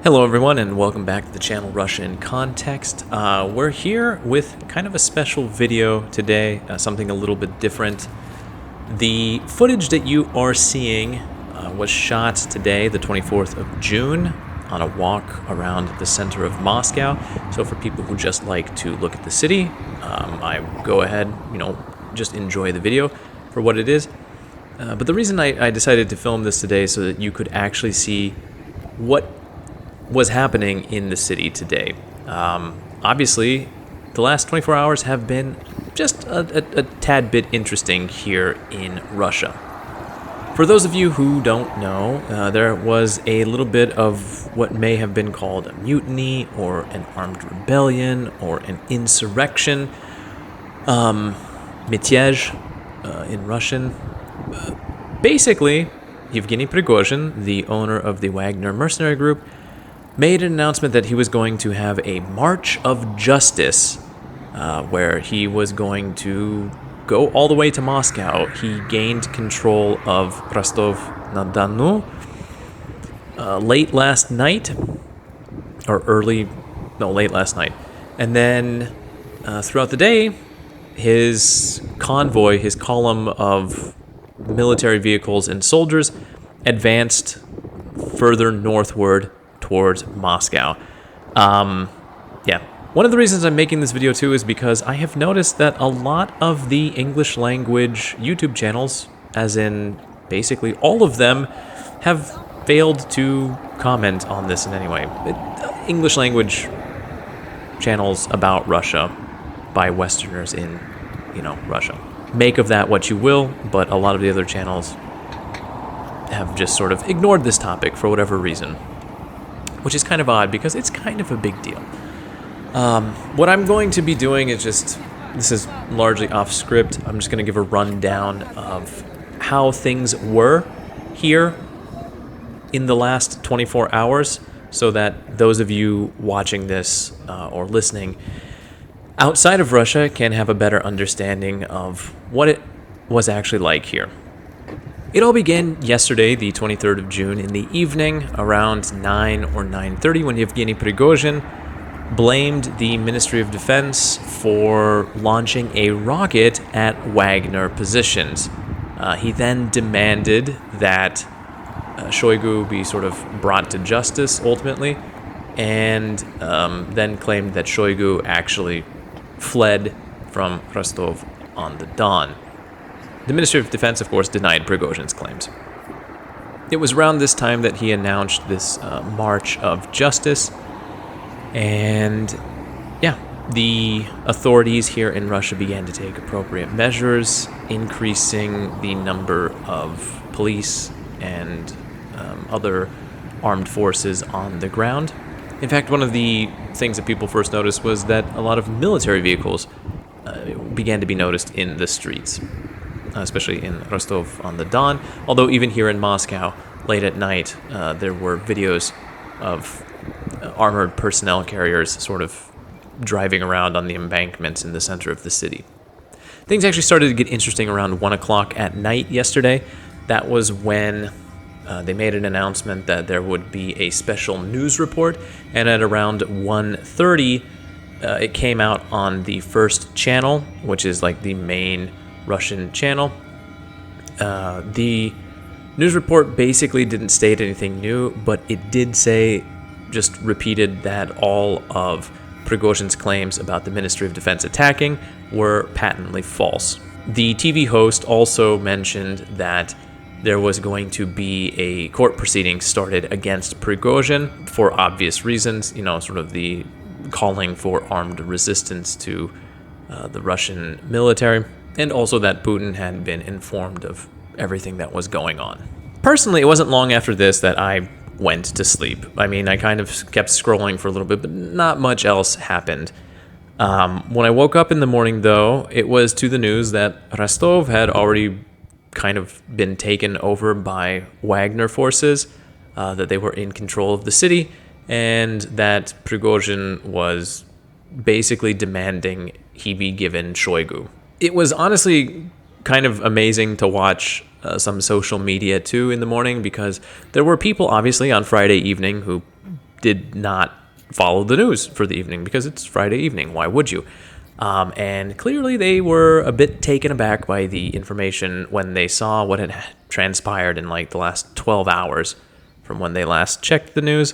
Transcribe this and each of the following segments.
Hello everyone and welcome back to the channel Russia in Context. We're here with kind of a special video today, something a little bit different. The footage that you are seeing was shot today, the 24th of June, on a walk around the center of Moscow. So for people who just like to look at the city, I go ahead, just enjoy the video for what it is. But the reason I decided to film this today is so that you could actually see what was happening in the city today. Obviously, the last 24 hours have been just a tad bit interesting here in Russia. For those of you who don't know, there was a little bit of what may have been called a mutiny or an armed rebellion or an insurrection, mятеж in Russian. Basically, Yevgeny Prigozhin, the owner of the Wagner mercenary group, made an announcement that he was going to have a March of Justice, where he was going to go all the way to Moscow. He gained control of Rostov-na-Donu late last night, late last night. And then throughout the day, his convoy, his column of military vehicles and soldiers advanced further northward towards Moscow. One of the reasons I'm making this video too is because I have noticed that a lot of the English language YouTube channels, as in basically all of them, have failed to comment on this in any way. English language channels about Russia by Westerners in, Russia. Make of that what you will, but a lot of the other channels have just sort of ignored this topic for whatever reason, which is kind of odd because it's kind of a big deal. What I'm going to be doing is this is largely off script. I'm just going to give a rundown of how things were here in the last 24 hours so that those of you watching this or listening outside of Russia can have a better understanding of what it was actually like here. It all began yesterday, the 23rd of June, in the evening, around 9 or 9:30, when Yevgeny Prigozhin blamed the Ministry of Defense for launching a rocket at Wagner positions. He then demanded that Shoigu be sort of brought to justice, ultimately, and then claimed that Shoigu actually fled from Rostov-on-the-Don. The Ministry of Defense, of course, denied Prigozhin's claims. It was around this time that he announced this March of Justice, and the authorities here in Russia began to take appropriate measures, increasing the number of police and other armed forces on the ground. In fact, one of the things that people first noticed was that a lot of military vehicles began to be noticed in the streets, especially in Rostov-on-the-Don, although even here in Moscow, late at night, there were videos of armored personnel carriers sort of driving around on the embankments in the center of the city. Things actually started to get interesting around 1 o'clock at night yesterday. That was when they made an announcement that there would be a special news report, and at around 1:30, it came out on the first channel, which is like the main Russian channel. The news report basically didn't state anything new, but it did say, just repeated that all of Prigozhin's claims about the Ministry of Defense attacking were patently false. The TV host also mentioned that there was going to be a court proceeding started against Prigozhin for obvious reasons, sort of the calling for armed resistance to the Russian military, and also that Putin had been informed of everything that was going on. Personally, it wasn't long after this that I went to sleep. I mean, I kind of kept scrolling for a little bit, but not much else happened. When I woke up in the morning, though, it was to the news that Rostov had already kind of been taken over by Wagner forces, that they were in control of the city, and that Prigozhin was basically demanding he be given Shoigu. It was honestly kind of amazing to watch some social media too in the morning, because there were people obviously on Friday evening who did not follow the news for the evening because it's Friday evening. Why would you? And clearly they were a bit taken aback by the information when they saw what had transpired in like the last 12 hours from when they last checked the news.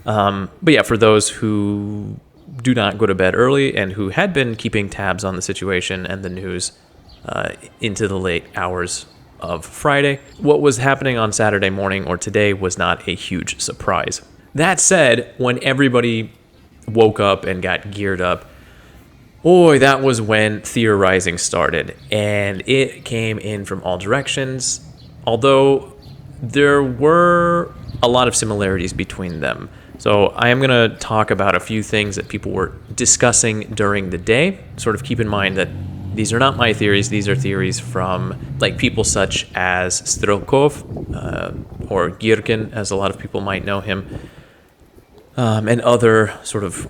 But yeah, for those who do not go to bed early and who had been keeping tabs on the situation and the news into the late hours of Friday, what was happening on Saturday morning or today was not a huge surprise. That said, when everybody woke up and got geared up, boy, that was when theorizing started, and it came in from all directions, although there were a lot of similarities between them. So I am going to talk about a few things that people were discussing during the day. Sort of keep in mind that these are not my theories. These are theories from like people such as Strelkov or Girkin, as a lot of people might know him, and other sort of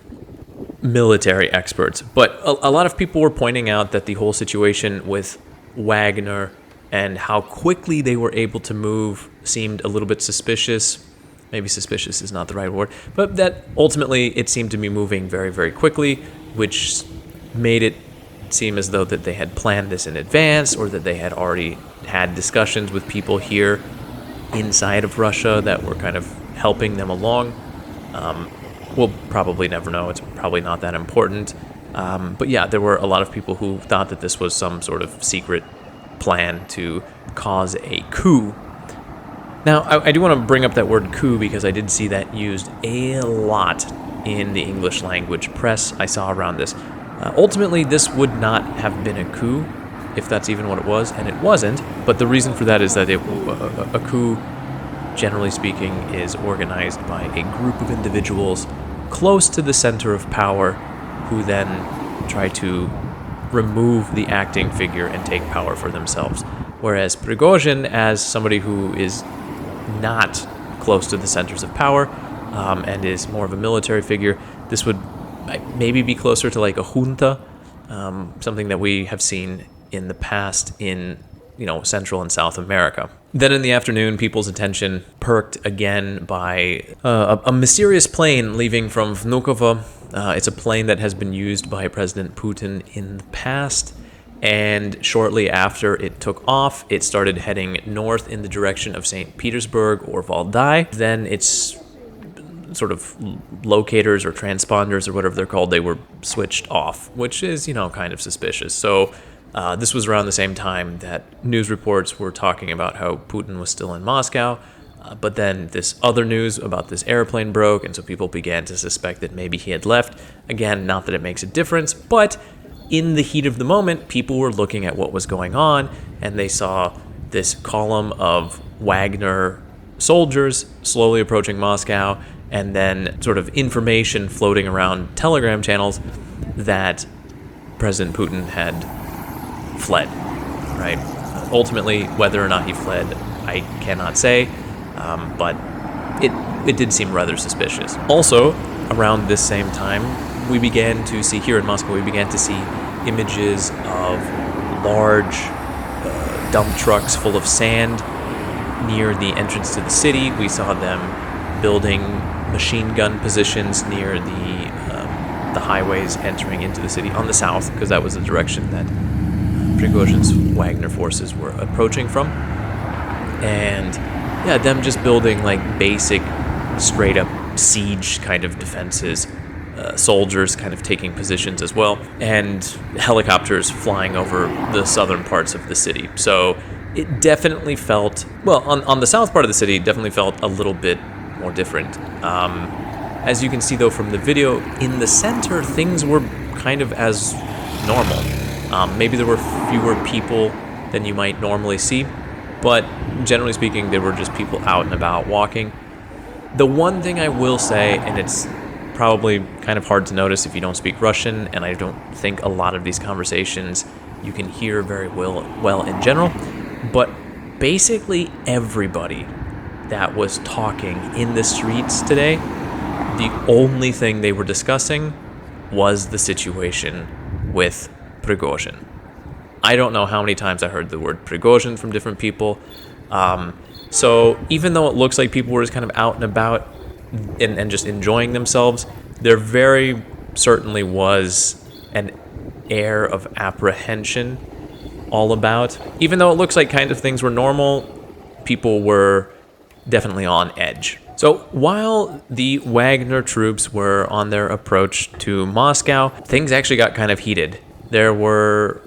military experts. But a lot of people were pointing out that the whole situation with Wagner and how quickly they were able to move seemed a little bit suspicious. Maybe suspicious is not the right word, but that ultimately it seemed to be moving very, very quickly, which made it seem as though that they had planned this in advance, or that they had already had discussions with people here inside of Russia that were kind of helping them along. We'll probably never know. It's probably not that important. But yeah, there were a lot of people who thought that this was some sort of secret plan to cause a coup. Now, I do want to bring up that word coup because I did see that used a lot in the English language press I saw around this. Ultimately, this would not have been a coup, if that's even what it was, and it wasn't. But the reason for that is that a coup, generally speaking, is organized by a group of individuals close to the center of power who then try to remove the acting figure and take power for themselves. Whereas Prigozhin, as somebody who is not close to the centers of power and is more of a military figure, this would maybe be closer to like a junta, something that we have seen in the past in Central and South America. Then in the afternoon, people's attention perked again by a mysterious plane leaving from Vnukovo. It's a plane that has been used by President Putin in the past, and shortly after it took off, it started heading north in the direction of St. Petersburg or Valdai. Then its sort of locators or transponders or whatever they're called, they were switched off, which is, kind of suspicious. So this was around the same time that news reports were talking about how Putin was still in Moscow. But then this other news about this airplane broke, and so people began to suspect that maybe he had left. Again, not that it makes a difference, but in the heat of the moment, people were looking at what was going on, and they saw this column of Wagner soldiers slowly approaching Moscow, and then sort of information floating around Telegram channels that President Putin had fled, right? Ultimately, whether or not he fled, I cannot say, but it did seem rather suspicious. Also, around this same time, we began to see, here in Moscow, we began to see images of large dump trucks full of sand near the entrance to the city. We saw them building machine gun positions near the highways entering into the city on the south, because that was the direction that Prigozhin's Wagner forces were approaching from. And yeah, them just building like basic, straight up siege kind of defenses, soldiers kind of taking positions as well, and helicopters flying over the southern parts of the city. So it definitely felt, well, on the south part of the city, it definitely felt a little bit more different. As you can see, though, from the video, in the center, things were kind of as normal. Maybe there were fewer people than you might normally see, but generally speaking, there were just people out and about walking. The one thing I will say, and it's probably kind of hard to notice if you don't speak Russian, and I don't think a lot of these conversations you can hear very well in general, but basically everybody that was talking in the streets today, the only thing they were discussing was the situation with Prigozhin. I don't know how many times I heard the word Prigozhin from different people. So even though it looks like people were just kind of out and about, and just enjoying themselves, there very certainly was an air of apprehension all about. Even though it looks like kind of things were normal, people were definitely on edge. So while the Wagner troops were on their approach to Moscow, things actually got kind of heated. There were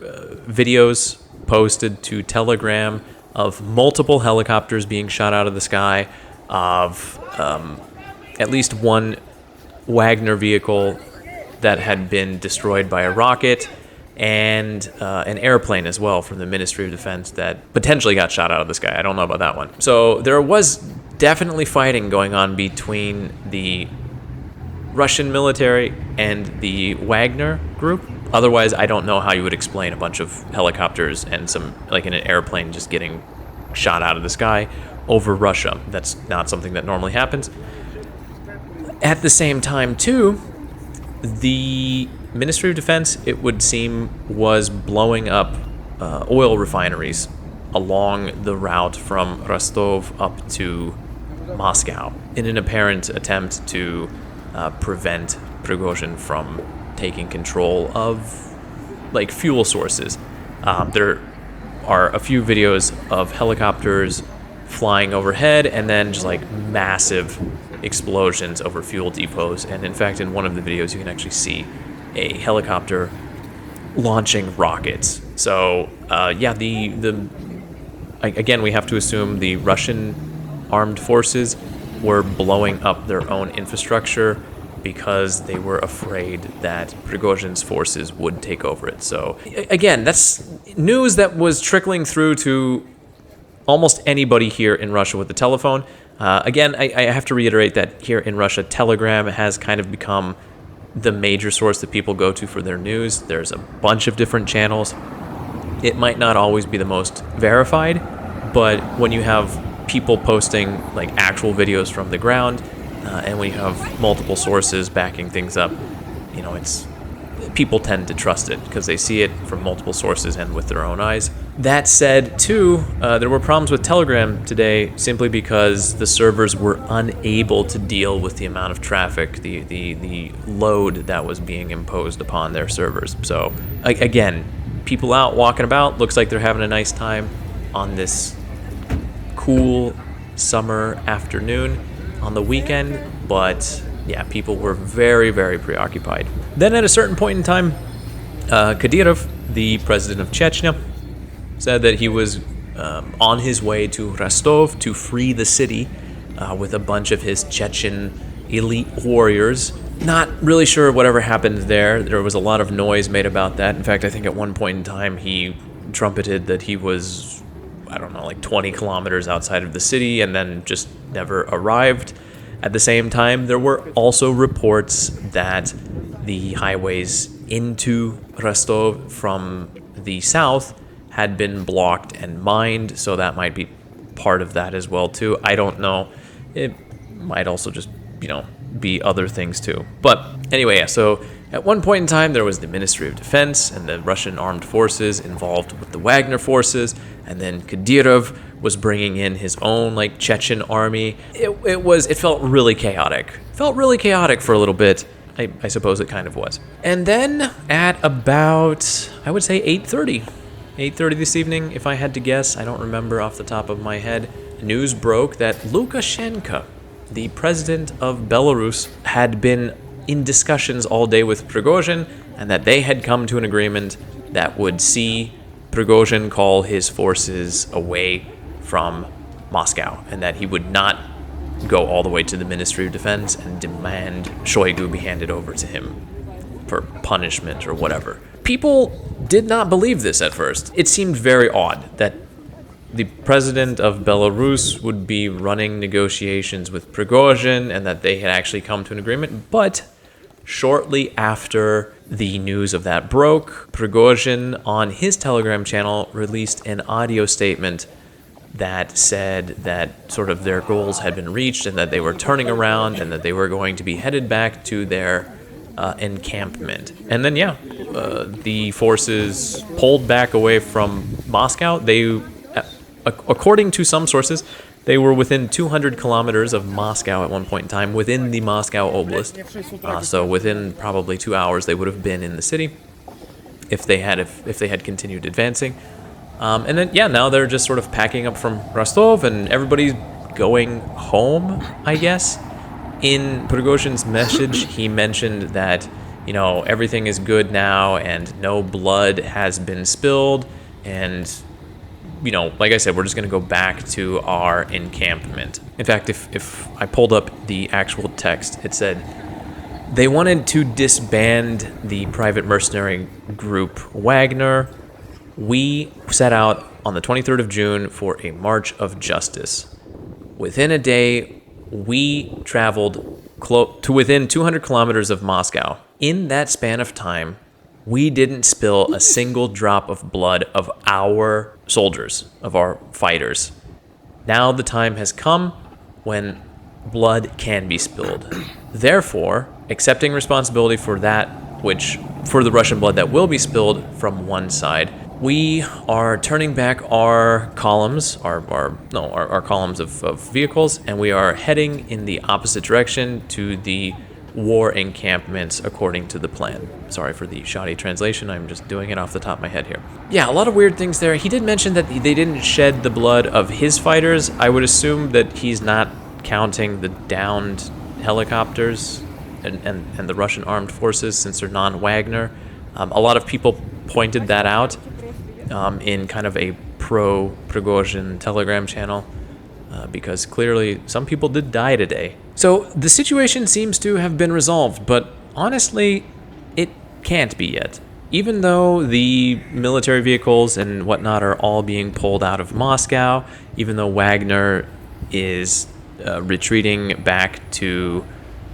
videos posted to Telegram of multiple helicopters being shot out of the sky, of at least one Wagner vehicle that had been destroyed by a rocket, and an airplane as well from the Ministry of Defense that potentially got shot out of the sky. I don't know about that one. So there was definitely fighting going on between the Russian military and the Wagner group. Otherwise, I don't know how you would explain a bunch of helicopters and some, like in an airplane, just getting shot out of the sky over Russia. That's not something that normally happens. At the same time, too, the Ministry of Defense, it would seem, was blowing up oil refineries along the route from Rostov up to Moscow in an apparent attempt to prevent Prigozhin from taking control of like fuel sources. There are a few videos of helicopters flying overhead and then just like massive explosions over fuel depots. And in fact, in one of the videos, you can actually see a helicopter launching rockets. So again, we have to assume the Russian armed forces were blowing up their own infrastructure because they were afraid that Prigozhin's forces would take over it. So again, that's news that was trickling through to almost anybody here in Russia with the telephone. Again, I have to reiterate that here in Russia, Telegram has kind of become the major source that people go to for their news. There's a bunch of different channels. It might not always be the most verified, but when you have people posting like actual videos from the ground, and when you have multiple sources backing things up, you know, people tend to trust it because they see it from multiple sources and with their own eyes. That said, too, there were problems with Telegram today simply because the servers were unable to deal with the amount of traffic, the load that was being imposed upon their servers. So again, people out walking about, looks like they're having a nice time on this cool summer afternoon on the weekend, but yeah, people were very, very preoccupied. Then at a certain point in time, Kadyrov, the president of Chechnya, said that he was on his way to Rostov to free the city with a bunch of his Chechen elite warriors. Not really sure whatever happened there. There was a lot of noise made about that. In fact, I think at one point in time he trumpeted that he was, I don't know, like 20 kilometers outside of the city and then just never arrived. At the same time, there were also reports that the highways into Rostov from the south had been blocked and mined, so that might be part of that as well too. I don't know. It might also just, be other things too. But anyway, yeah, so at one point in time, there was the Ministry of Defense and the Russian armed forces involved with the Wagner forces, and then Kadyrov was bringing in his own Chechen army. It felt really chaotic. Felt really chaotic for a little bit. I suppose it kind of was. And then at about, I would say 8:30 this evening, if I had to guess, I don't remember off the top of my head, news broke that Lukashenko, the president of Belarus, had been in discussions all day with Prigozhin, and that they had come to an agreement that would see Prigozhin call his forces away from Moscow, and that he would not go all the way to the Ministry of Defense and demand Shoigu be handed over to him for punishment or whatever. People did not believe this at first. It seemed very odd that the president of Belarus would be running negotiations with Prigozhin and that they had actually come to an agreement. But shortly after the news of that broke, Prigozhin on his Telegram channel released an audio statement that said that sort of their goals had been reached and that they were turning around and that they were going to be headed back to their encampment. And then, the forces pulled back away from Moscow. They, according to some sources, They were within 200 kilometers of Moscow at one point in time, within the Moscow Oblast. So within probably 2 hours, they would have been in the city if they had continued advancing. And then, yeah, now they're just sort of packing up from Rostov, and everybody's going home, I guess. In Prigozhin's message, he mentioned that, you know, everything is good now and no blood has been spilled, and, you know, like I said, we're just going to go back to our encampment. In fact, if I pulled up the actual text, it said, they wanted to disband the private mercenary group Wagner. We set out on the 23rd of June for a march of justice. Within a day, we traveled to within 200 kilometers of Moscow. In that span of time, we didn't spill a single drop of blood of our soldiers, of our fighters. Now the time has come when blood can be spilled. Therefore, accepting responsibility for for the Russian blood that will be spilled from one side, we are turning back our columns, our columns of vehicles, and we are heading in the opposite direction to the war encampments according to the plan. Sorry for the shoddy translation, I'm just doing it off the top of my head here. Yeah, a lot of weird things there. He did mention that they didn't shed the blood of his fighters. I would assume that he's not counting the downed helicopters and the Russian armed forces, since they're non-Wagner. A lot of people pointed that out in kind of a pro-Prigozhin Telegram channel, because clearly some people did die today. So the situation seems to have been resolved, but honestly, it can't be yet. Even though the military vehicles and whatnot are all being pulled out of Moscow, even though Wagner is retreating back to,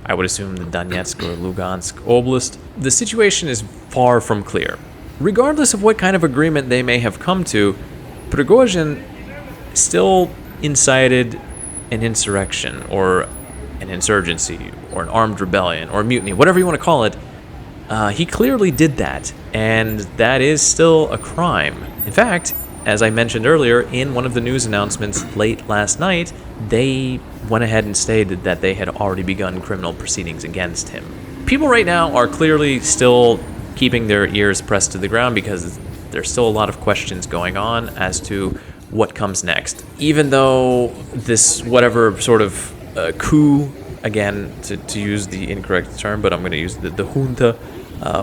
I would assume, the Donetsk or Lugansk Oblast, the situation is far from clear. Regardless of what kind of agreement they may have come to, Prigozhin still incited an insurrection, or an insurgency, or an armed rebellion, or mutiny, whatever you want to call it. He clearly did that, and that is still a crime. In fact, as I mentioned earlier, in one of the news announcements late last night, they went ahead and stated that they had already begun criminal proceedings against him. People right now are clearly still keeping their ears pressed to the ground because there's still a lot of questions going on as to what comes next. Even though this whatever sort of coup, again, to use the incorrect term, but I'm going to use the junta,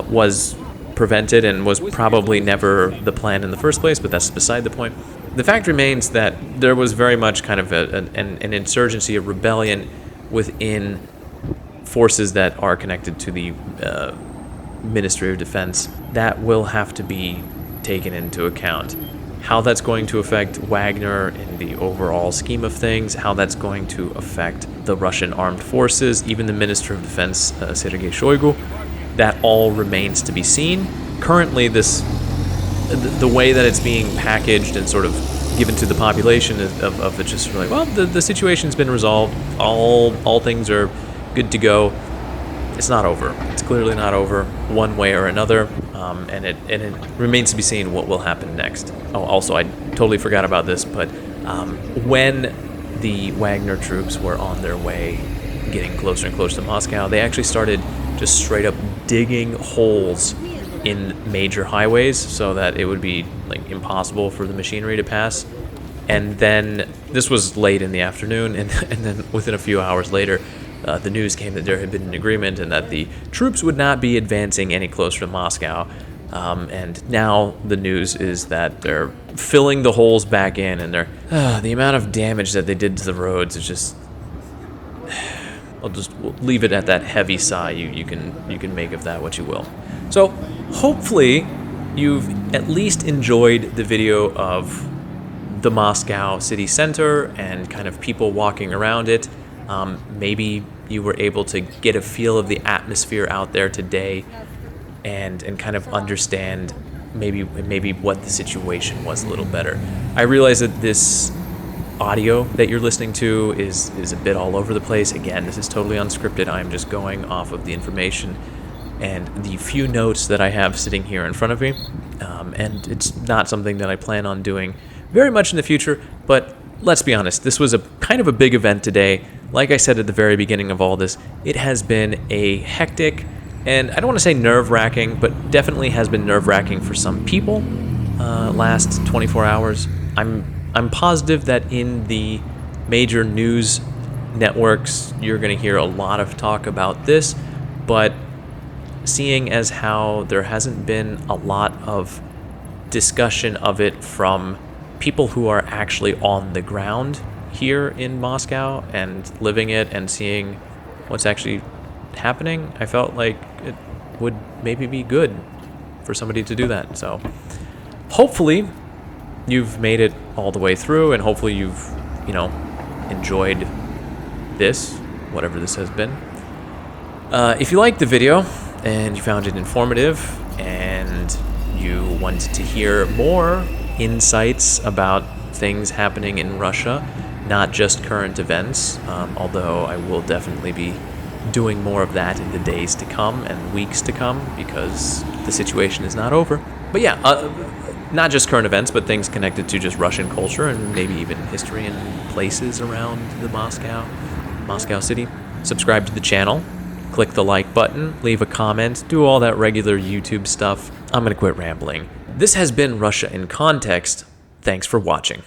was prevented and was probably never the plan in the first place, but that's beside the point. The fact remains that there was very much kind of an insurgency, a rebellion within forces that are connected to the Ministry of Defense. That will have to be taken into account. How that's going to affect Wagner in the overall scheme of things, how that's going to affect the Russian armed forces, even the Minister of Defense, Sergei Shoigu, that all remains to be seen. Currently, the way that it's being packaged and sort of given to the population of it just like, well, the situation's been resolved, all things are good to go. It's not over. It's clearly not over, one way or another, and it remains to be seen what will happen next. Oh, also, I totally forgot about this, but when the Wagner troops were on their way, getting closer and closer to Moscow, they actually started just straight up digging holes in major highways so that it would be like impossible for the machinery to pass. And then this was late in the afternoon, and then within a few hours later, the news came that there had been an agreement and that the troops would not be advancing any closer to Moscow. And now the news is that they're filling the holes back in, and the amount of damage that they did to the roads is just... we'll leave it at that heavy sigh. You can make of that what you will. So hopefully you've at least enjoyed the video of the Moscow city center and kind of people walking around it. Maybe you were able to get a feel of the atmosphere out there today and kind of understand maybe what the situation was a little better. I realize that this audio that you're listening to is a bit all over the place. Again, this is totally unscripted. I'm just going off of the information and the few notes that I have sitting here in front of me. And it's not something that I plan on doing very much in the future, but let's be honest, this was a kind of a big event today. Like I said at the very beginning of all this, it has been a hectic, and I don't want to say nerve-wracking, but definitely has been nerve-wracking for some people. Last 24 hours. I'm positive that in the major news networks, you're going to hear a lot of talk about this, but seeing as how there hasn't been a lot of discussion of it from people who are actually on the ground here in Moscow and living it and seeing what's actually happening, I felt like it would maybe be good for somebody to do that. So hopefully you've made it all the way through, and hopefully you've, enjoyed this, whatever this has been. If you liked the video and you found it informative and you wanted to hear more insights about things happening in Russia, not just current events, although I will definitely be doing more of that in the days to come and weeks to come, because the situation is not over. But yeah, not just current events, but things connected to just Russian culture and maybe even history and places around the Moscow city. Subscribe to the channel, click the like button, leave a comment, do all that regular YouTube stuff. I'm gonna quit rambling. This has been Russia in Context. Thanks for watching.